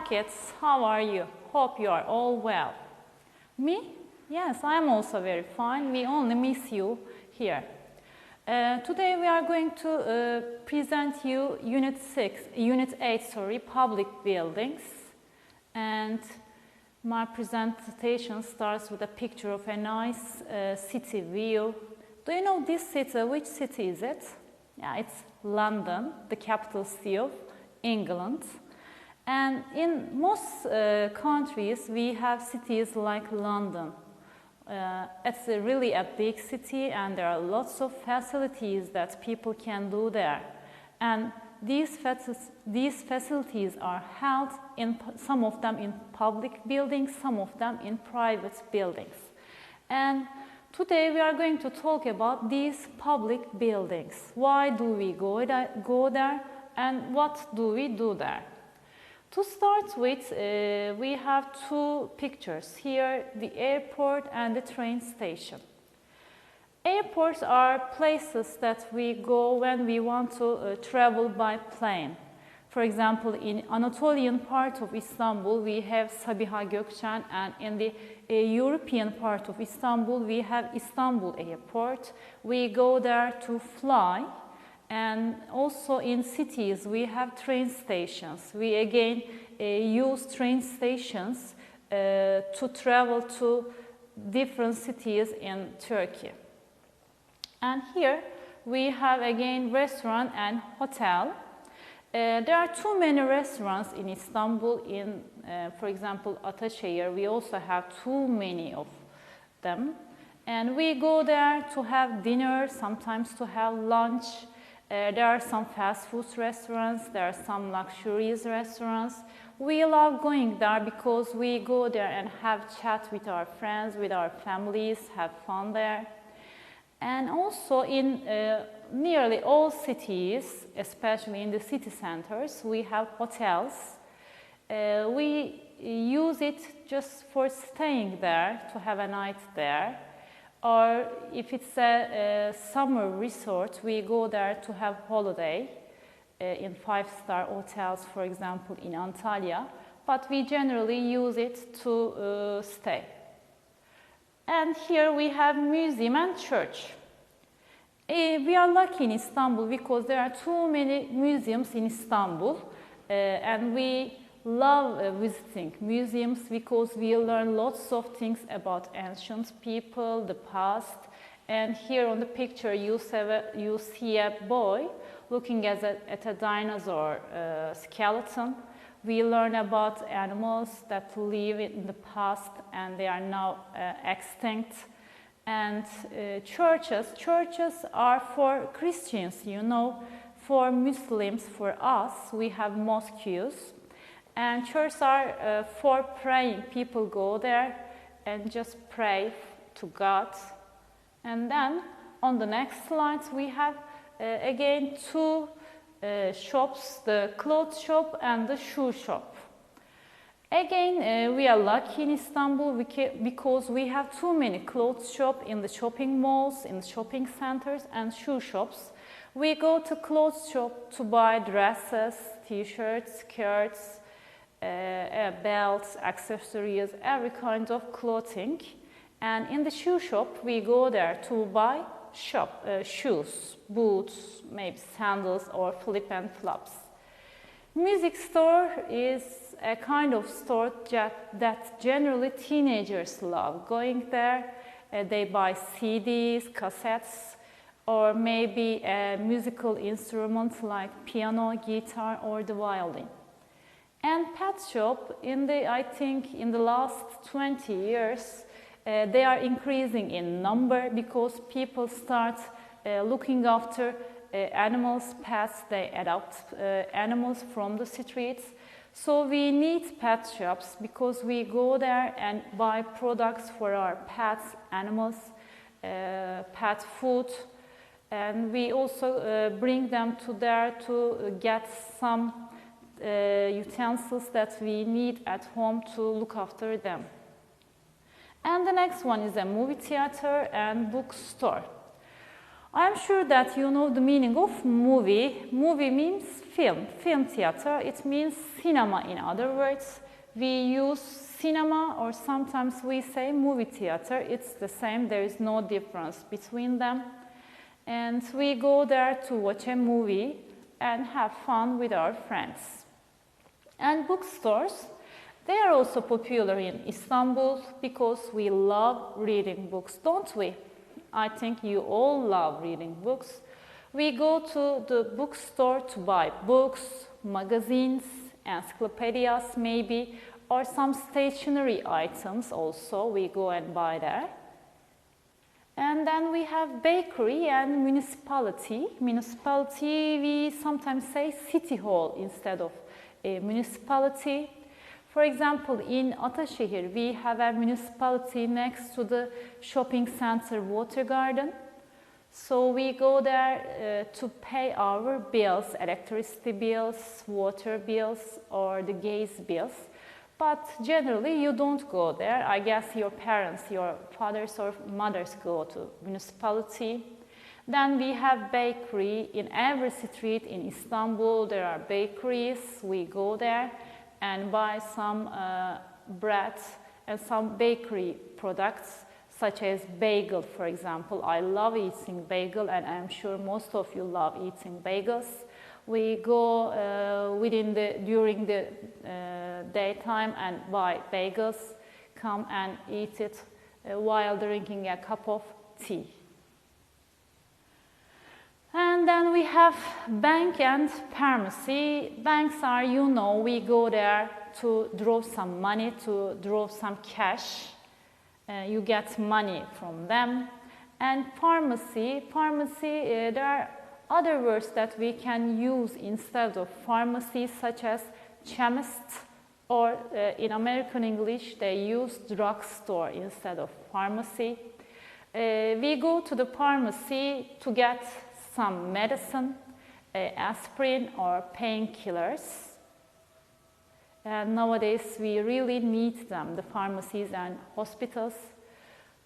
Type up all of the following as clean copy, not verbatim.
kids, how are you? Hope you are all well. Me? Yes, I am also very fine. We only miss you here. Today we are going to present you Unit 8, Public Buildings. And my presentation starts with a picture of a nice city view. Do you know this city? Which city is it? Yeah, it's London, the capital city of England. And in most countries, we have cities like London. It's really a big city, and there are lots of facilities that people can do there. And these facilities are held in some of them in public buildings, some of them in private buildings. And today we are going to talk about these public buildings. Why do we go there, and what do we do there? To start with, we have two pictures here, the airport and the train station. Airports are places that we go when we want to travel by plane. For example, in Anatolian part of Istanbul, we have Sabiha Gökçen, and in the European part of Istanbul, we have Istanbul Airport. We go there to fly. And also in cities, we have train stations. We again use train stations to travel to different cities in Turkey. And here we have again restaurant and hotel. There are too many restaurants in Istanbul. In, for example, Ataşehir, we also have too many of them. And we go there to have dinner, sometimes to have lunch. There are some fast food restaurants, there are some luxurious restaurants. We love going there because we go there and have chat with our friends, with our families, have fun there. And also in nearly all cities, especially in the city centers, we have hotels. We use it just for staying there, to have a night there. Or if it's a summer resort, we go there to have holiday in 5-star hotels, for example, in Antalya. But we generally use it to stay. And here we have museum and church. We are lucky in Istanbul because there are too many museums in Istanbul. And we love visiting museums because we learn lots of things about ancient people, the past. And here on the picture you see a boy looking at a dinosaur skeleton. We learn about animals that live in the past and they are now extinct. And churches are for Christians, you know. For Muslims, for us, we have mosques. And churches are for praying. People go there and just pray to God. And then on the next slides we have again two shops, the clothes shop and the shoe shop. Again, we are lucky in Istanbul because we have too many clothes shops in the shopping malls, in the shopping centers, and shoe shops. We go to clothes shop to buy dresses, t-shirts, skirts, belts, accessories, every kind of clothing. And in the shoe shop, we go there to buy shoes, boots, maybe sandals or flip and flops. Music store is a kind of store that generally teenagers love. Going there, they buy CDs, cassettes, or maybe musical instruments like piano, guitar, or the violin. And pet shop, I think in the last 20 years, they are increasing in number because people start looking after animals, pets. They adopt animals from the streets. So we need pet shops because we go there and buy products for our pets, animals, pet food. And we also bring them to there to get some utensils that we need at home to look after them. And the next one is a movie theater and bookstore. I'm sure that you know the meaning of movie. Movie means film, film theater. It means cinema in other words. We use cinema or sometimes we say movie theater. It's the same, there is no difference between them. And we go there to watch a movie and have fun with our friends. And bookstores, they are also popular in Istanbul because we love reading books, don't we? I think you all love reading books. We go to the bookstore to buy books, magazines, encyclopedias maybe, or some stationery items also we go and buy there. And then we have bakery and municipality. Municipality, we sometimes say city hall instead of a municipality. For example, in Ataşehir, we have a municipality next to the shopping center Water Garden. So we go there to pay our bills, electricity bills, water bills, or the gas bills. But generally, you don't go there. I guess your parents, your fathers or mothers go to municipality. Then we have bakery. In every street in Istanbul, there are bakeries. We go there and buy some bread and some bakery products, such as bagel, for example. I love eating bagel, and I'm sure most of you love eating bagels. We go during the daytime and buy bagels, come and eat it while drinking a cup of tea. And then we have bank and pharmacy. Banks are, you know, we go there to draw some money, to draw some cash. You get money from them. And pharmacy, there are other words that we can use instead of pharmacy, such as chemist, or in American English, they use drugstore instead of pharmacy. We go to the pharmacy to get some medicine, aspirin or painkillers. And nowadays we really need them, the pharmacies and hospitals.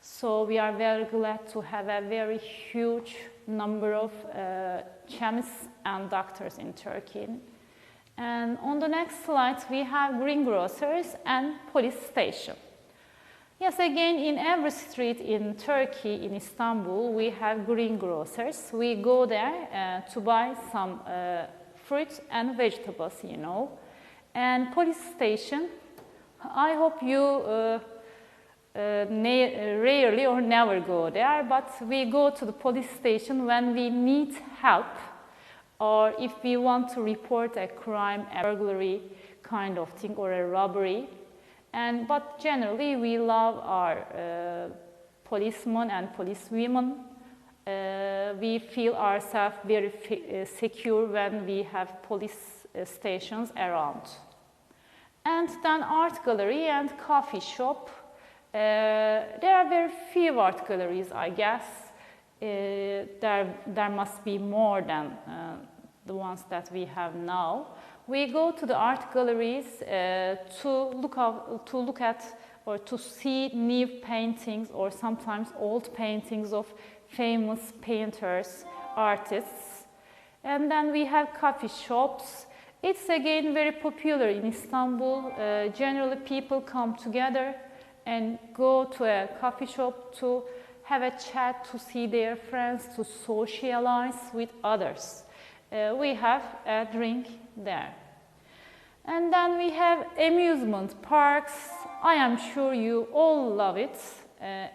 So we are very glad to have a very huge number of chemists and doctors in Turkey. And on the next slide we have greengrocers and police station. Yes, again, in every street in Turkey, in Istanbul, we have greengrocers. We go there to buy some fruits and vegetables, you know. And police station, I hope you rarely or never go there, but we go to the police station when we need help, or if we want to report a crime, a burglary kind of thing, or a robbery. But generally, we love our policemen and policewomen. We feel ourselves very secure when we have police stations around. And then art gallery and coffee shop. There are very few art galleries, I guess. There must be more than the ones that we have now. We go to the art galleries to look at or to see new paintings or sometimes old paintings of famous painters, artists. And then we have coffee shops. It's again very popular in Istanbul. Generally people come together and go to a coffee shop to have a chat, to see their friends, to socialize with others. We have a drink there. And then we have amusement parks. I am sure you all love it,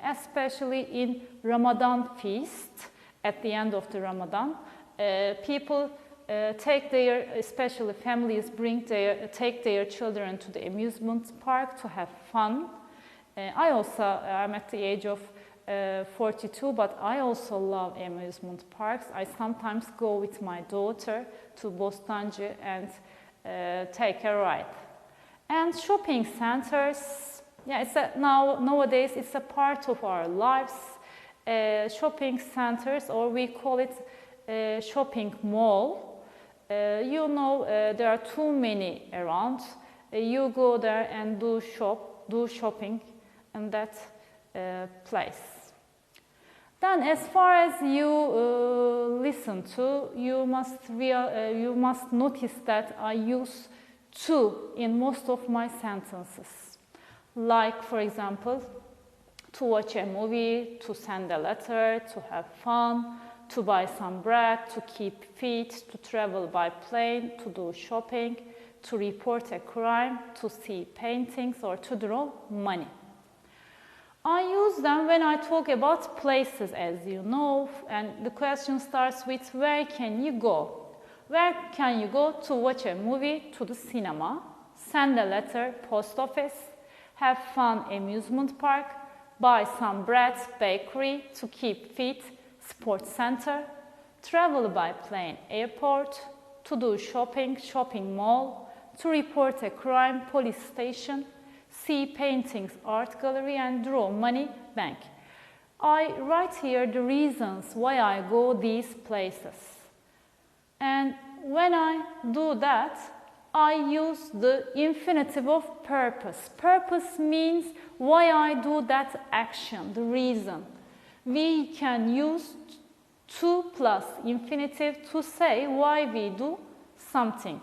especially in Ramadan feast. At the end of the Ramadan, people especially families take their children to the amusement park to have fun. I'm at the age of 42, but I also love amusement parks. I sometimes go with my daughter to Bostancı and take a ride. And shopping centers, nowadays it's a part of our lives. Shopping centers, or we call it shopping mall. There are too many around. You go there and do shopping in that place. Then as far as you listen to, you must notice that I use to in most of my sentences. Like, for example, to watch a movie, to send a letter, to have fun, to buy some bread, to keep fit, to travel by plane, to do shopping, to report a crime, to see paintings, or to draw money. I use them when I talk about places, as you know, and the question starts with where can you go? Where can you go to watch a movie? To the cinema, send a letter, post office, have fun, amusement park, buy some bread, bakery, to keep fit, sports center, travel by plane, airport, to do shopping, shopping mall, to report a crime, police station, see paintings, art gallery, and draw money, bank. I write here the reasons why I go these places. And when I do that, I use the infinitive of purpose. Purpose means why I do that action, the reason. We can use to plus infinitive to say why we do something.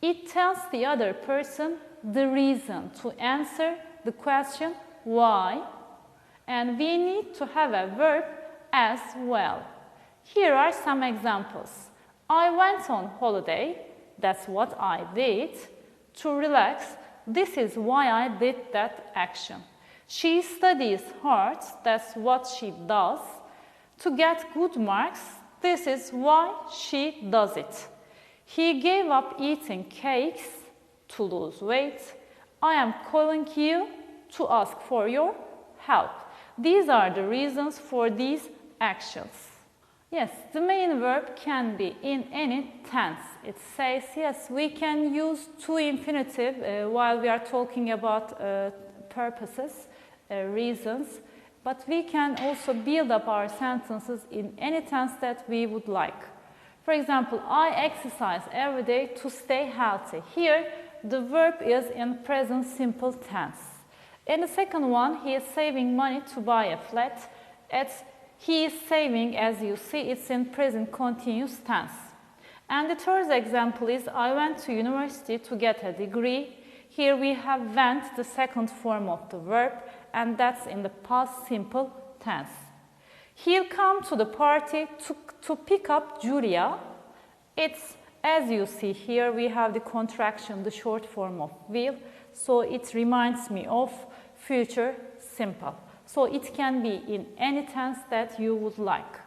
It tells the other person the reason to answer the question why, and we need to have a verb as well. Here are some examples. I went on holiday, that's what I did. To relax, this is why I did that action. She studies hard, that's what she does. To get good marks, this is why she does it. He gave up eating cakes to lose weight. I am calling you to ask for your help. These are the reasons for these actions. Yes, the main verb can be in any tense. It says, yes, we can use to infinitive while we are talking about purposes, reasons, but we can also build up our sentences in any tense that we would like. For example, I exercise every day to stay healthy. Here, the verb is in present simple tense. In the second one, he is saving money to buy a flat. He is saving, as you see, it's in present continuous tense. And the third example is, I went to university to get a degree. Here we have went, the second form of the verb, and that's in the past simple tense. He'll come to the party to pick up Julia. It's, as you see here, we have the contraction, the short form of will, so it reminds me of future simple. So it can be in any tense that you would like.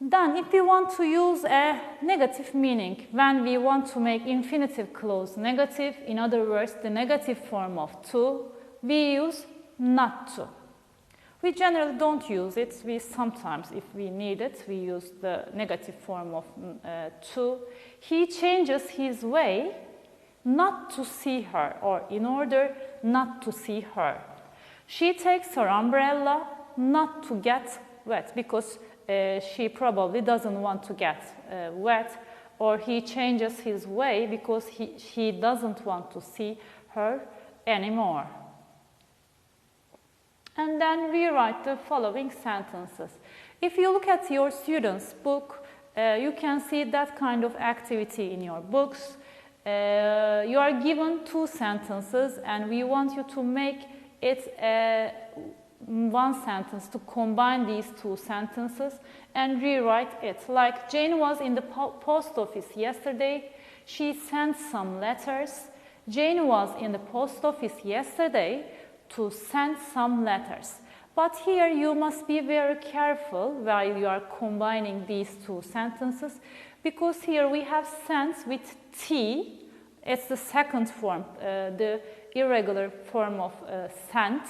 Then if we want to use a negative meaning, when we want to make infinitive clause negative, in other words, the negative form of to, we use not to. We generally don't use it. We sometimes, if we need it, we use the negative form of to. He changes his way not to see her, or in order not to see her. She takes her umbrella not to get wet, because she probably doesn't want to get wet, or he changes his way because he doesn't want to see her anymore. And then rewrite the following sentences. If you look at your student's book, you can see that kind of activity in your books. You are given two sentences and we want you to make it one sentence, to combine these two sentences and rewrite it. Like, Jane was in the post office yesterday. She sent some letters. Jane was in the post office yesterday to send some letters. But here you must be very careful while you are combining these two sentences, because here we have sent with T. It's the second form, the irregular form of sent,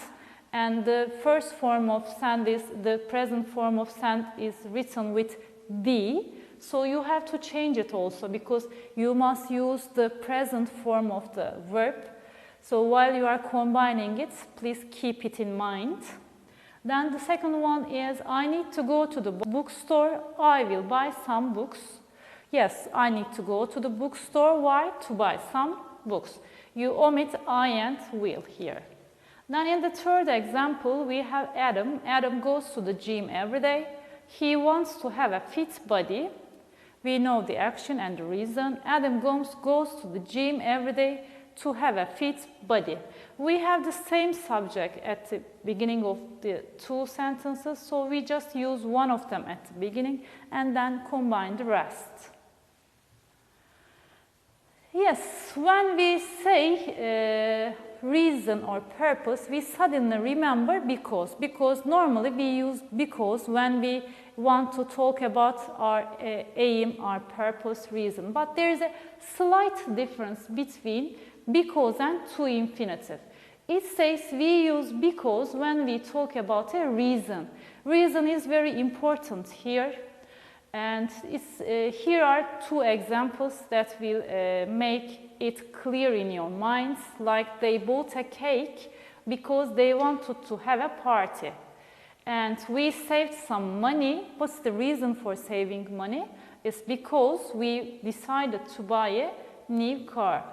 and the first form of send is, the present form of send is written with D. So you have to change it also, because you must use the present form of the verb. So while you are combining it, please keep it in mind. Then the second one is, I need to go to the bookstore. I will buy some books. Yes, I need to go to the bookstore. Why? To buy some books. You omit I and will here. Then in the third example, we have Adam. Adam goes to the gym every day. He wants to have a fit body. We know the action and the reason. Adam goes to the gym every day to have a fit body. We have the same subject at the beginning of the two sentences, so we just use one of them at the beginning and then combine the rest. Yes, when we say reason or purpose, we suddenly remember because normally we use because when we want to talk about our aim, our purpose, reason. But there is a slight difference between because and to infinitive. It says we use because when we talk about a reason. Reason is very important here. And here are two examples that will make it clear in your minds, like they bought a cake because they wanted to have a party. And we saved some money. What's the reason for saving money? It's because we decided to buy a new car.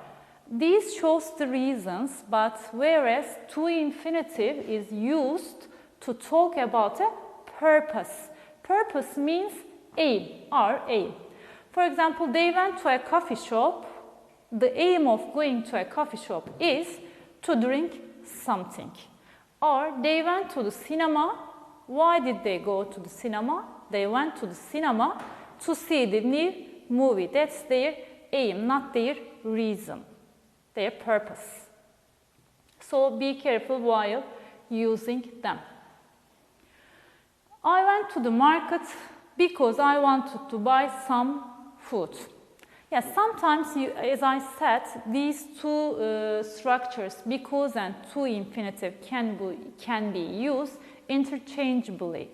This shows the reasons, but whereas to infinitive is used to talk about a purpose. Purpose means aim, our aim. For example, they went to a coffee shop. The aim of going to a coffee shop is to drink something. Or they went to the cinema. Why did they go to the cinema? They went to the cinema to see the new movie. That's their aim, not their reason, their purpose. So be careful while using them. I went to the market because I wanted to buy some food. Yes, sometimes, as I said, these two structures, because and to infinitive, can be used interchangeably,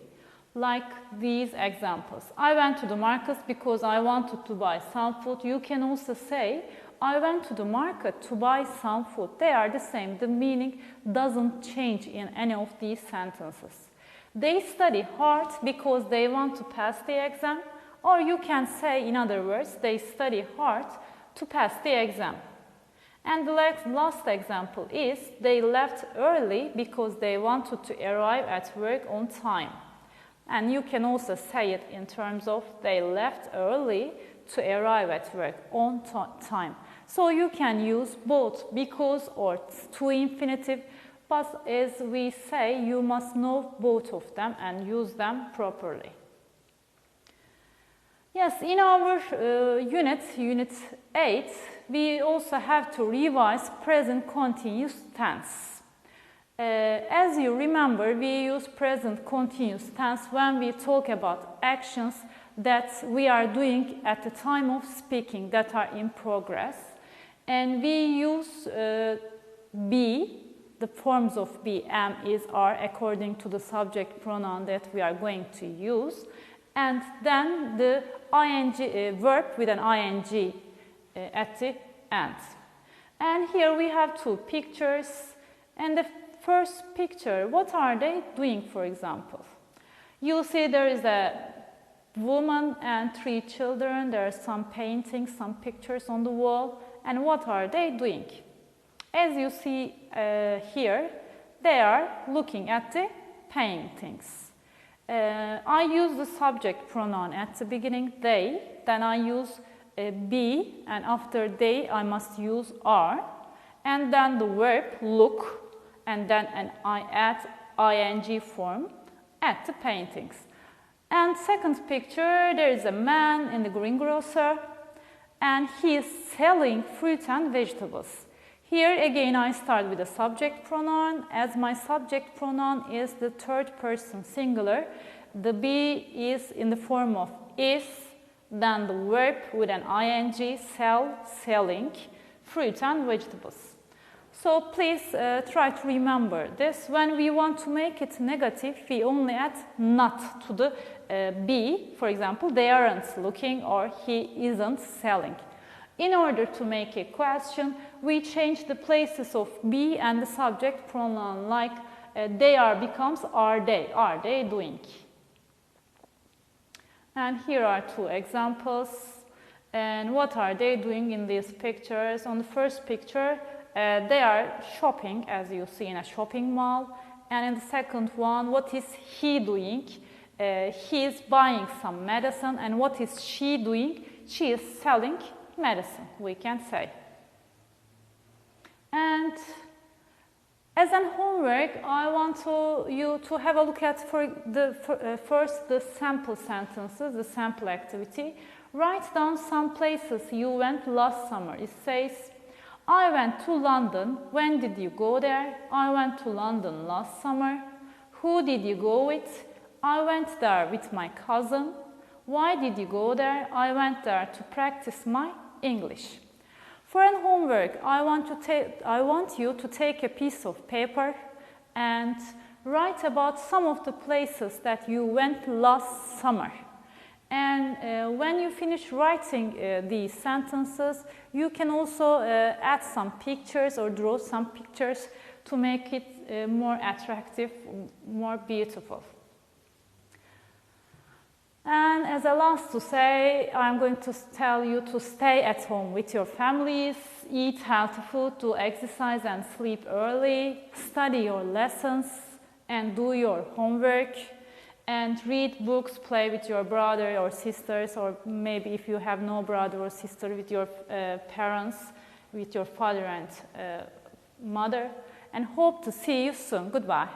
like these examples. I went to the market because I wanted to buy some food. You can also say, I went to the market to buy some food. They are the same. The meaning doesn't change in any of these sentences. They study hard because they want to pass the exam, or you can say, in other words, they study hard to pass the exam. And the last example is, they left early because they wanted to arrive at work on time. And you can also say it in terms of, they left early to arrive at work on time. So you can use both because or to infinitive. But as we say, you must know both of them and use them properly. Yes, in our unit 8, we also have to revise present continuous tense. As you remember, we use present continuous tense when we talk about actions that we are doing at the time of speaking, that are in progress. And we use be. The forms of be, am, is, are, according to the subject pronoun that we are going to use. And then the ing verb with an ing at the end. And here we have two pictures. And the first picture, what are they doing, for example? You'll see there is a woman and 3 children. There are some paintings, some pictures on the wall. And what are they doing? As you see here, they are looking at the paintings. I use the subject pronoun at the beginning, they, then I use be, and after they I must use are, and then the verb look, and then I add ing form at the paintings. And second picture, there is a man in the greengrocer, and he is selling fruit and vegetables. Here again I start with the subject pronoun. As my subject pronoun is the third person singular, the be is in the form of is, then the verb with an ing, sell, selling, fruit and vegetables. So please try to remember this. When we want to make it negative, we only add not to the be. For example, they aren't looking or he isn't selling. In order to make a question, we change the places of be and the subject pronoun, like they are becomes are they doing. And here are two examples. And what are they doing in these pictures? On the first picture, they are shopping, as you see in a shopping mall. And in the second one, what is he doing? He is buying some medicine. And what is she doing? She is selling medicine, we can say. And as an homework, I want you to have a look at first the sample sentences, the sample activity. Write down some places you went last summer. It says, I went to London. When did you go there? I went to London last summer. Who did you go with? I went there with my cousin. Why did you go there? I went there to practice my English. For an homework, I want you to take a piece of paper and write about some of the places that you went last summer. And when you finish writing these sentences, you can also add some pictures or draw some pictures to make it more attractive, more beautiful. And as a last to say, I'm going to tell you to stay at home with your families, eat healthy food, do exercise and sleep early, study your lessons and do your homework, and read books, play with your brother or sisters, or maybe if you have no brother or sister, with your parents, with your father and mother, and hope to see you soon. Goodbye.